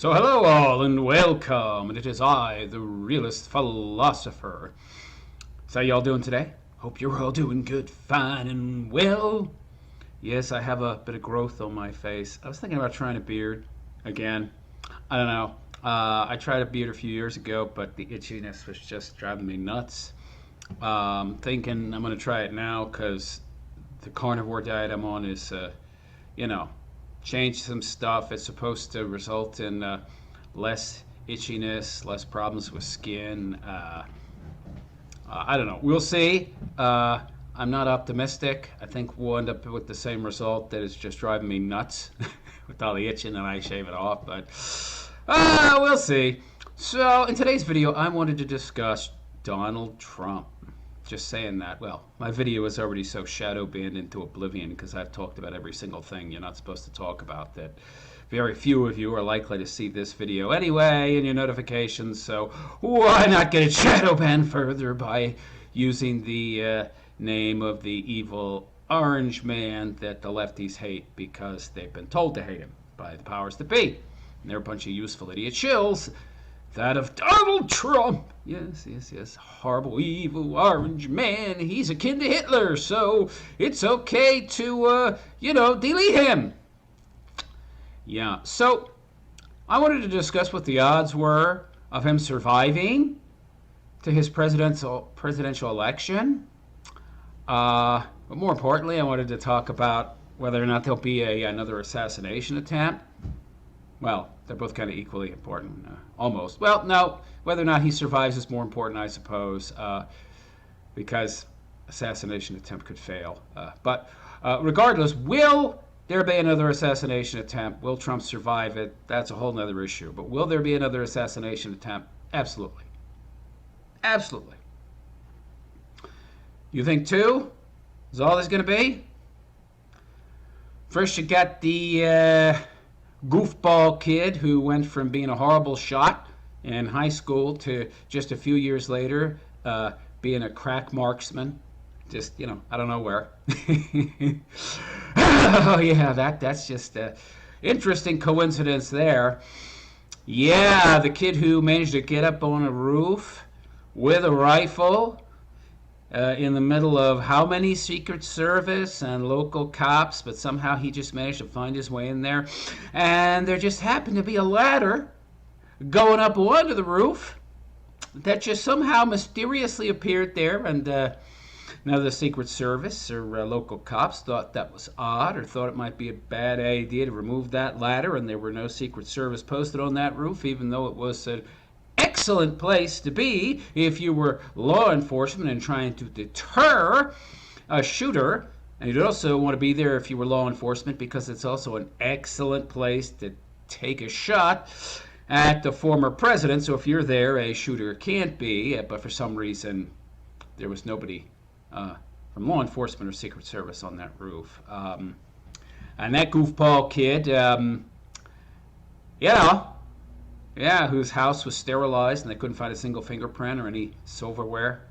So hello all and welcome, and it is I, the realist philosopher. So how y'all doing today? Hope you're all doing good, fine, and well. Yes, I have a bit of growth on my face. I was thinking about trying a beard again. I don't know. I tried a beard a few years ago, but the itchiness was just driving me nuts. Thinking I'm going to try it now because the carnivore diet I'm on is, you know, change some stuff. It's supposed to result in less itchiness, less problems with skin. I don't know. We'll see. I'm not optimistic. I think we'll end up with the same result, that it's just driving me nuts with all the itching, and I shave it off. But we'll see. So in today's video, I wanted to discuss Donald Trump. Just saying that. Well, my video is already so shadow banned into oblivion because I've talked about every single thing you're not supposed to talk about, that very few of you are likely to see this video anyway in your notifications. So why not get it shadow banned further by using the name of the evil orange man that the lefties hate because they've been told to hate him by the powers that be. And they're a bunch of useful idiot shills. That of Donald Trump. Yes. Horrible, evil, orange man. He's akin to Hitler, so it's okay to, delete him. Yeah, so I wanted to discuss what the odds were of him surviving to his presidential election. But more importantly, I wanted to talk about whether or not there'll be another assassination attempt. Well, they're both kind of equally important, almost. Well, no, whether or not he survives is more important, I suppose, because assassination attempt could fail. But regardless, will there be another assassination attempt? Will Trump survive it? That's a whole other issue. But will there be another assassination attempt? Absolutely. Absolutely. You think two is all there's going to be? First, you got the goofball kid who went from being a horrible shot in high school to just a few years later being a crack marksman, just I don't know where. Oh yeah, that's just an interesting coincidence there. Yeah, the kid who managed to get up on a roof with a rifle in the middle of how many Secret Service and local cops, but somehow he just managed to find his way in there. And there just happened to be a ladder going up onto the roof that just somehow mysteriously appeared there. And now the Secret Service or local cops thought that was odd, or thought it might be a bad idea to remove that ladder, and there were no Secret Service posted on that roof, even though it was an excellent place to be if you were law enforcement and trying to deter a shooter. And you'd also want to be there if you were law enforcement because it's also an excellent place to take a shot at the former president. So if you're there, a shooter can't be. But for some reason, there was nobody from law enforcement or Secret Service on that roof. And that goofball kid, whose house was sterilized and they couldn't find a single fingerprint or any silverware.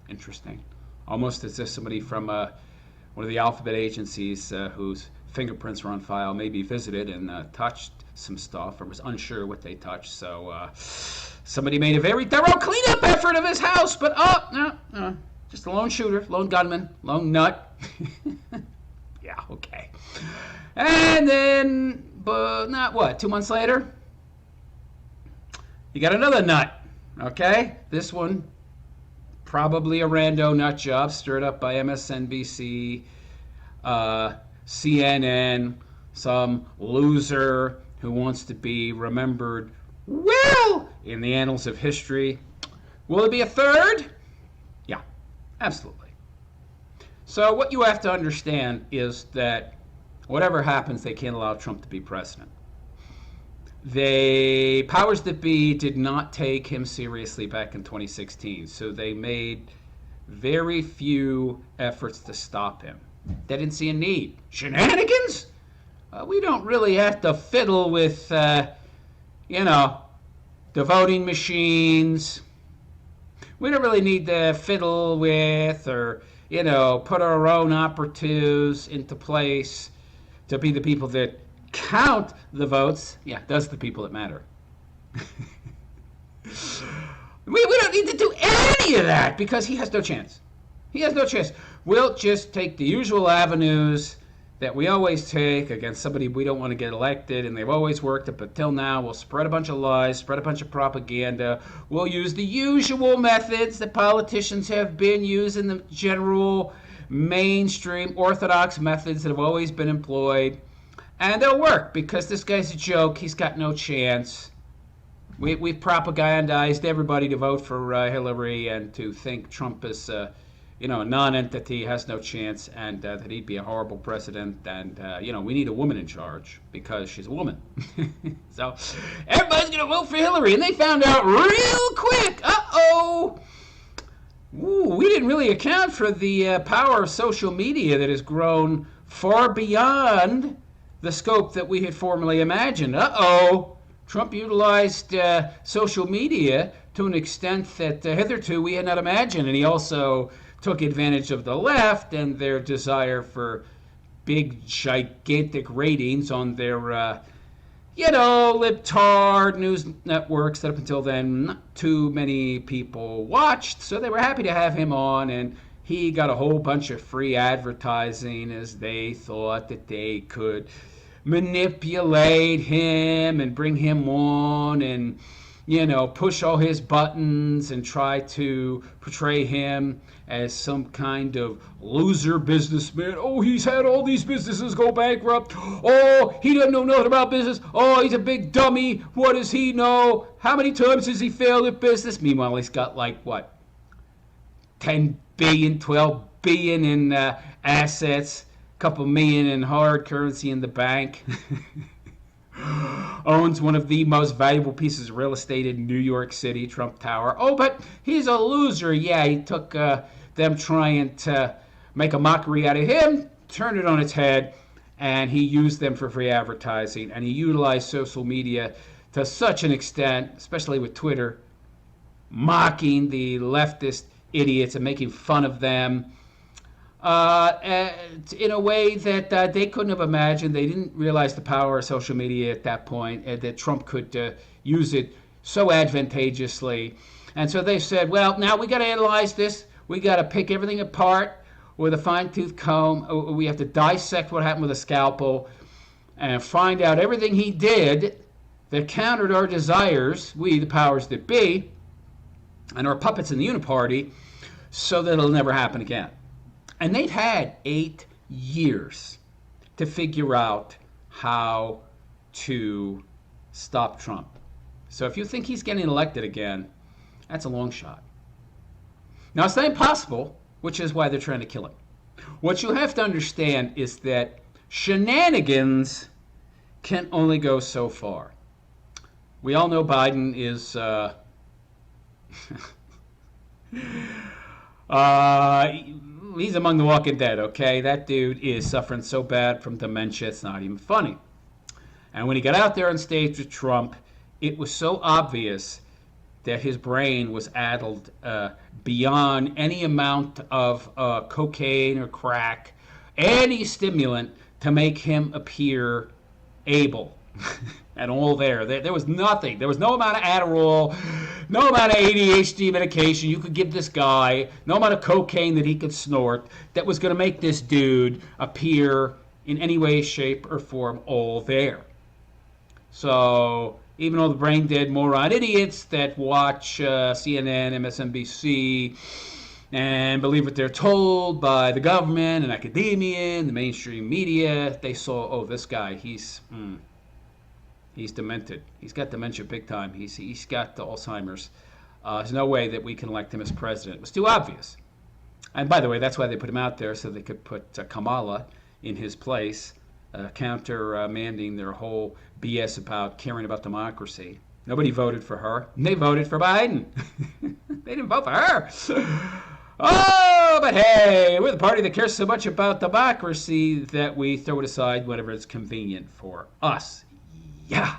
Interesting. Almost as if somebody from one of the alphabet agencies whose fingerprints were on file maybe visited and touched some stuff or was unsure what they touched. So somebody made a very thorough cleanup effort of his house. But no, just a lone shooter, lone gunman, lone nut. Yeah, okay. And then, but not what, 2 months later? You got another nut, okay? This one, probably a rando nut job stirred up by MSNBC, CNN, some loser who wants to be remembered well in the annals of history. Will there be a third? Yeah, absolutely. So what you have to understand is that whatever happens, they can't allow Trump to be president. The powers that be did not take him seriously back in 2016, so they made very few efforts to stop him. They didn't see a need. Shenanigans? We don't really have to fiddle with, the voting machines. We don't really need to fiddle with or, put our own operatives into place to be the people that count the votes. Yeah, that's the people that matter. We don't need to do any of that because he has no chance. He has no chance. We'll just take the usual avenues that we always take against somebody we don't want to get elected, and they've always worked up until now. We'll spread a bunch of lies, spread a bunch of propaganda. We'll use the usual methods that politicians have been using, the general mainstream orthodox methods that have always been employed. And they'll work because this guy's a joke. He's got no chance. We've propagandized everybody to vote for Hillary and to think Trump is a non-entity, has no chance, and that he'd be a horrible president. And, we need a woman in charge because she's a woman. So everybody's going to vote for Hillary. And they found out real quick. Uh-oh. Ooh, we didn't really account for the power of social media that has grown far beyond the scope that we had formerly imagined. Uh-oh. Trump utilized social media to an extent that hitherto we had not imagined. And he also took advantage of the left and their desire for big, gigantic ratings on their, libtard news networks that up until then not too many people watched. So they were happy to have him on, and he got a whole bunch of free advertising as they thought that they could manipulate him and bring him on and, push all his buttons and try to portray him as some kind of loser businessman. Oh, he's had all these businesses go bankrupt. Oh, he doesn't know nothing about business. Oh, he's a big dummy. What does he know? How many times has he failed at business? Meanwhile, he's got 10 billion, 12 billion in assets, a couple million in hard currency in the bank. Owns one of the most valuable pieces of real estate in New York City, Trump Tower. Oh, but he's a loser. Yeah, he took them trying to make a mockery out of him, turned it on its head, and he used them for free advertising. And he utilized social media to such an extent, especially with Twitter, mocking the leftist idiots and making fun of them in a way that they couldn't have imagined. They didn't realize the power of social media at that point, and that Trump could use it so advantageously. And so they said, well, now we got to analyze this. We got to pick everything apart with a fine-tooth comb. We have to dissect what happened with a scalpel and find out everything he did that countered our desires, we, the powers that be, and our puppets in the uniparty, so that it'll never happen again. And they've had 8 years to figure out how to stop Trump. So if you think he's getting elected again, that's a long shot. Now, it's not impossible, which is why they're trying to kill him. What you have to understand is that shenanigans can only go so far. We all know Biden is he's among the walking dead, okay? That dude is suffering so bad from dementia, it's not even funny. And when he got out there on stage with Trump, it was so obvious that his brain was addled beyond any amount of cocaine or crack, any stimulant to make him appear able. And all there was nothing. There was no amount of Adderall, no amount of ADHD medication you could give this guy, no amount of cocaine that he could snort that was going to make this dude appear in any way, shape, or form all there. So even all the brain dead moron idiots that watch CNN, MSNBC, and believe what they're told by the government and academia and the mainstream media, they saw, oh, this guy, he's demented. He's got dementia big time. He's got the Alzheimer's. There's no way that we can elect him as president. It was too obvious. And by the way, that's why they put him out there, so they could put Kamala in his place, countermanding their whole BS about caring about democracy. Nobody voted for her. They voted for Biden. They didn't vote for her. Oh, but hey, we're the party that cares so much about democracy that we throw it aside whenever it's convenient for us. Yeah.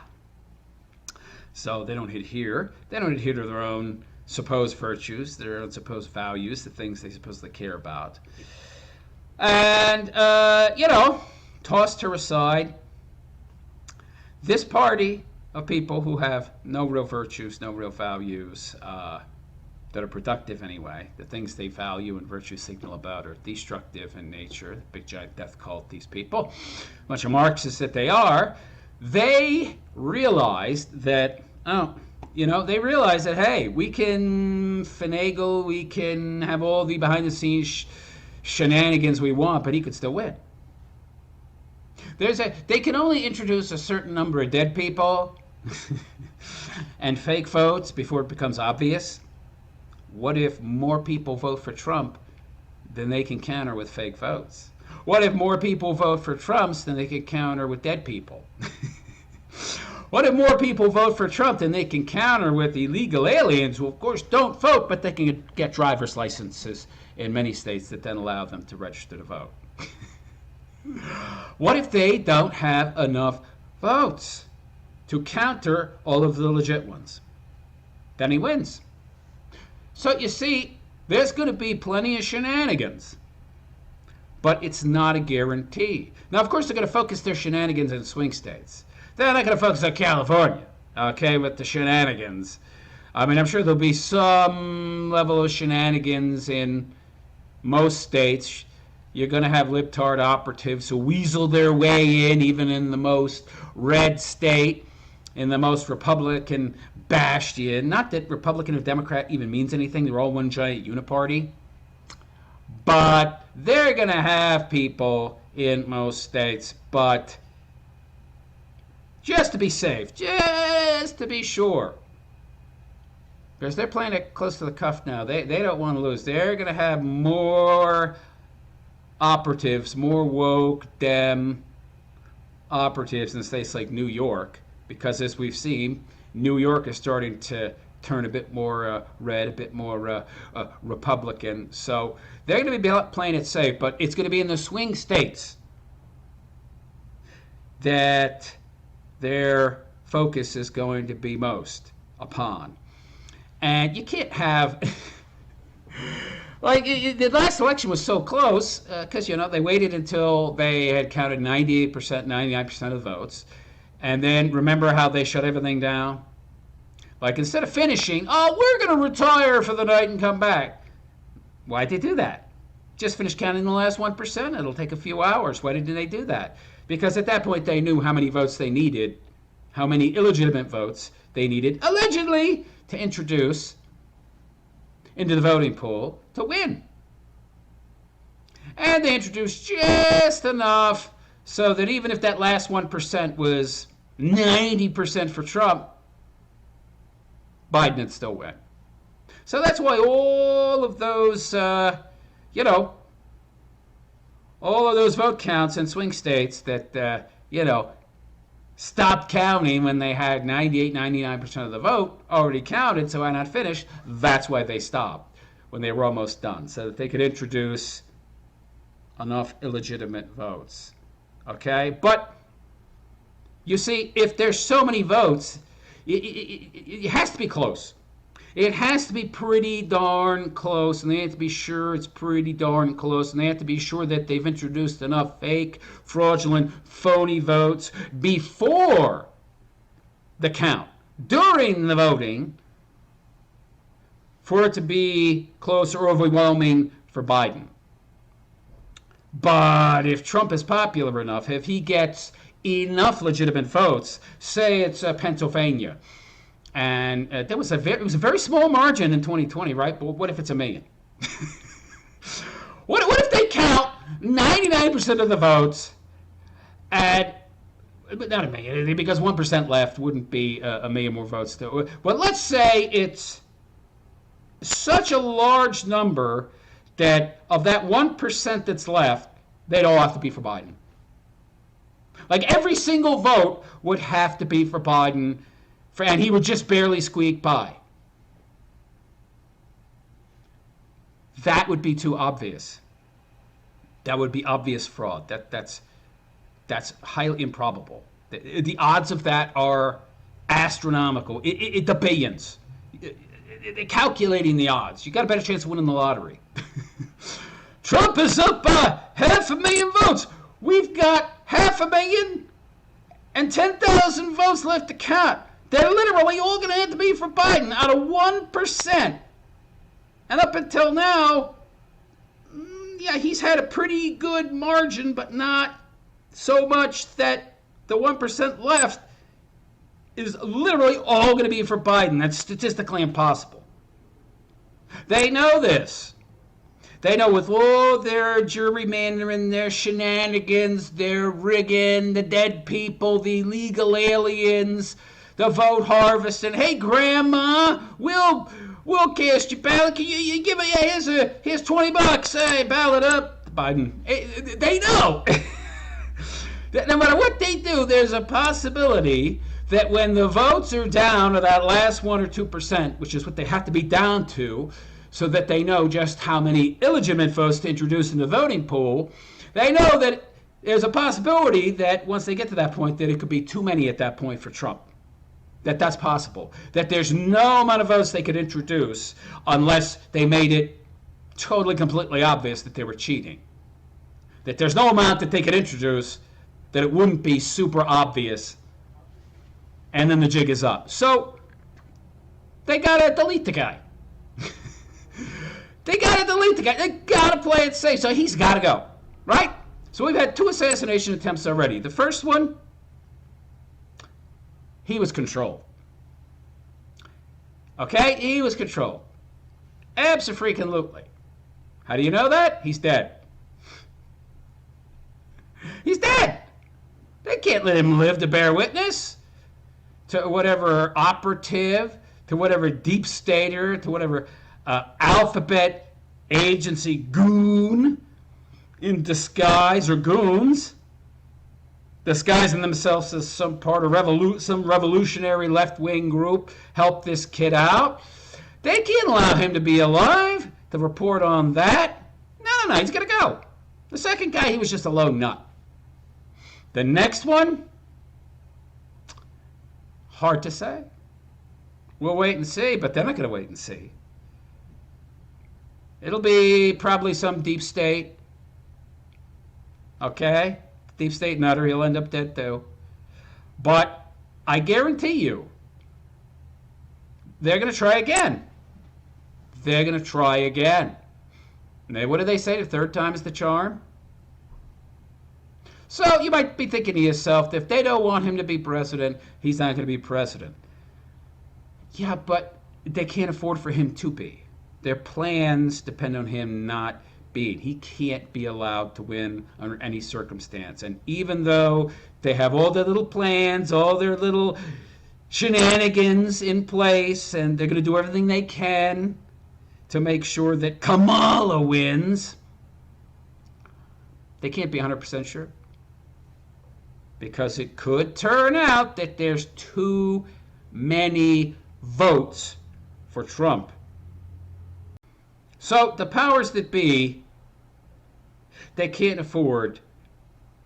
So they don't adhere. They don't adhere to their own supposed virtues, their own supposed values, the things they supposedly care about. And, tossed her aside. This party of people who have no real virtues, no real values, that are productive anyway. The things they value and virtue signal about are destructive in nature. Big giant death cult, these people. A bunch of Marxists that they are. They realized that, they realized that, hey, we can finagle, we can have all the behind the scenes shenanigans we want, but he could still win. They can only introduce a certain number of dead people and fake votes before it becomes obvious. What if more people vote for Trump than they can counter with fake votes? What if more people vote for Trump than they can counter with dead people? What if more people vote for Trump than they can counter with illegal aliens who, of course, don't vote, but they can get driver's licenses in many states that then allow them to register to vote? What if they don't have enough votes to counter all of the legit ones? Then he wins. So you see, there's going to be plenty of shenanigans, but it's not a guarantee. Now, of course, they're going to focus their shenanigans in swing states. They're not going to focus on California, okay, with the shenanigans. I mean, I'm sure there'll be some level of shenanigans in most states. You're going to have libtard operatives who weasel their way in, even in the most red state, in the most Republican bastion. Not that Republican or Democrat even means anything. They're all one giant uniparty. But they're going to have people in most states. But just to be safe, just to be sure, because they're playing it close to the cuff now. They don't want to lose. They're going to have more operatives, more woke Dem operatives in states like New York, because as we've seen, New York is starting to turn a bit more red, a bit more Republican. So they're going to be playing it safe, but it's going to be in the swing states that their focus is going to be most upon. And you can't have... Like, the last election was so close because, they waited until they had counted 98%, 99% of the votes. And then remember how they shut everything down? Like, instead of finishing, we're going to retire for the night and come back. Why'd they do that? Just finish counting the last 1%. It'll take a few hours. Why didn't they do that? Because at that point they knew how many votes they needed, how many illegitimate votes they needed, allegedly, to introduce into the voting pool to win. And they introduced just enough so that even if that last 1% was 90% for Trump, Biden would still win. So that's why all of those, all of those vote counts in swing states that, stopped counting when they had 98, 99% of the vote already counted, so why not finish? That's why they stopped when they were almost done, so that they could introduce enough illegitimate votes. Okay? But, you see, if there's so many votes, it has to be close. It has to be pretty darn close, and they have to be sure it's pretty darn close, and they have to be sure that they've introduced enough fake, fraudulent, phony votes before the count, during the voting, for it to be close or overwhelming for Biden. But if Trump is popular enough, if he gets enough legitimate votes, say it's Pennsylvania, and it was a very small margin in 2020, right? But what if it's 1 million? What if they count 99% of the votes at, not 1 million, because 1% left wouldn't be 1 million more votes. But let's say it's such a large number that of that 1% that's left, they'd all have to be for Biden. Like every single vote would have to be for Biden, and he would just barely squeak by. That would be too obvious. That would be obvious fraud. That's highly improbable. The odds of that are astronomical. The billions. They're calculating the odds. You got a better chance of winning the lottery. Trump is up by 500,000 votes. We've got 500,000 and 10,000 votes left to count. They're literally all going to have to be for Biden out of 1%. And up until now, yeah, he's had a pretty good margin, but not so much that the 1% left is literally all going to be for Biden. That's statistically impossible. They know this. They know with all their gerrymandering, their shenanigans, their rigging, the dead people, the illegal aliens, the vote harvest, and hey, Grandma, we'll cast your ballot. Can you give me? Here's $20. Hey, ballot up, Biden. They know that no matter what they do, there's a possibility that when the votes are down to that last 1 or 2%, which is what they have to be down to, so that they know just how many illegitimate votes to introduce in the voting pool, they know that there's a possibility that once they get to that point, that it could be too many at that point for Trump. That's possible. That there's no amount of votes they could introduce unless they made it totally, completely obvious that they were cheating. That there's no amount that they could introduce that it wouldn't be super obvious, and then the jig is up. So they gotta delete the guy. They gotta delete the guy. They gotta play it safe. So he's gotta go, right? So we've had 2 assassination attempts already. The first one, he was controlled. Okay, he was controlled. Abso-freaking-lutely. How do you know that? He's dead. He's dead. They can't let him live to bear witness to whatever operative, to whatever deep stater, to whatever alphabet agency goon in disguise, or goons disguising themselves as some part of some revolutionary left-wing group help this kid out. They can't allow him to be alive to report on that. No, he's got to go. The second guy, he was just a lone nut. The next one, hard to say. We'll wait and see, but they're not going to wait and see. It'll be probably some deep state. Okay? Deep state nutter. He'll end up dead too. But I guarantee you, they're going to try again. They're going to try again. And what do they say? The third time is the charm? So you might be thinking to yourself, if they don't want him to be president, he's not going to be president. Yeah, but they can't afford for him to be. Their plans depend on him not being. He can't be allowed to win under any circumstance. And even though they have all their little plans, all their little shenanigans in place, and they're going to do everything they can to make sure that Kamala wins, they can't be 100% sure. Because it could turn out that there's too many votes for Trump. So the powers that be, they can't afford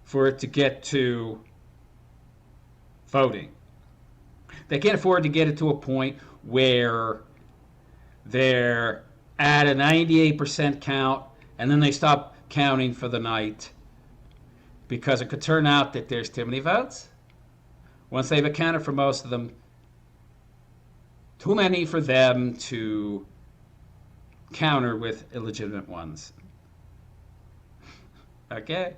for it to get to voting. They can't afford to get it to a point where they're at a 98% count and then they stop counting for the night, because it could turn out that there's too many votes. Once they've accounted for most of them, too many for them to counter with illegitimate ones. Okay?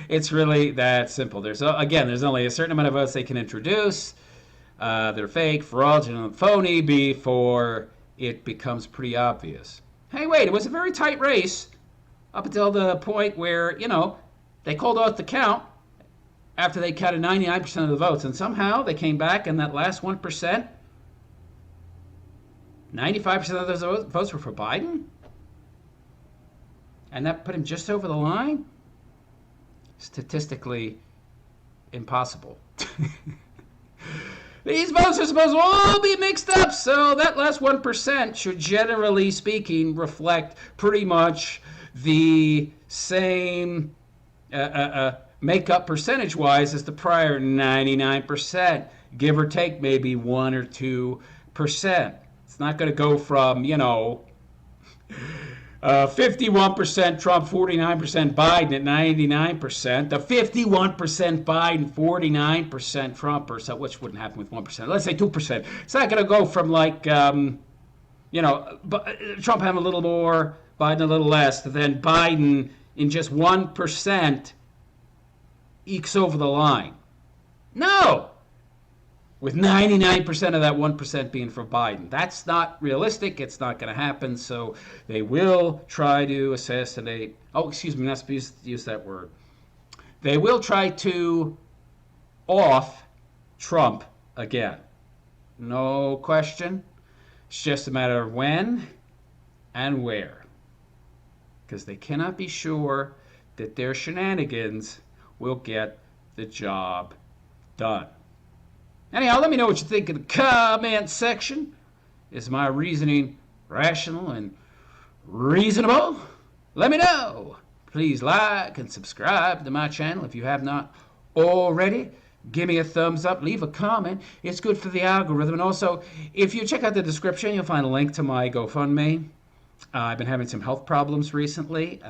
It's really that simple. There's only a certain amount of votes they can introduce. They're fake, fraudulent, phony before it becomes pretty obvious. Hey, wait, it was a very tight race up until the point where, they called off the count after they counted 99% of the votes. And somehow they came back, and that last 1%, 95% of those votes were for Biden? And that put him just over the line? Statistically impossible. These votes are supposed to all be mixed up, so that last 1% should, generally speaking, reflect pretty much the same makeup percentage-wise as the prior 99%, give or take maybe 1 or 2%. It's not going to go from, 51% Trump, 49% Biden at 99%. The 51% Biden, 49% Trump, or so, which wouldn't happen with 1%. Let's say 2%. It's not going to go from like, Trump having a little more, Biden a little less, then Biden in just 1% ekes over the line. No! With 99% of that 1% being for Biden. That's not realistic. It's not going to happen. So they will try to assassinate. Oh, excuse me, not supposed to use that word. They will try to off Trump again. No question. It's just a matter of when and where. Because they cannot be sure that their shenanigans will get the job done. Anyhow, let me know what you think in the comment section. Is my reasoning rational and reasonable? Let me know. Please like and subscribe to my channel if you have not already. Give me a thumbs up. Leave a comment. It's good for the algorithm. And also, if you check out the description, you'll find a link to my GoFundMe. I've been having some health problems recently.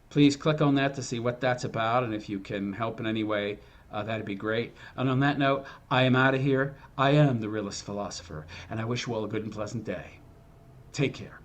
Please click on that to see what that's about. And if you can help in any way, that'd be great. And on that note, I am out of here. I am the realist philosopher, and I wish you all a good and pleasant day. Take care.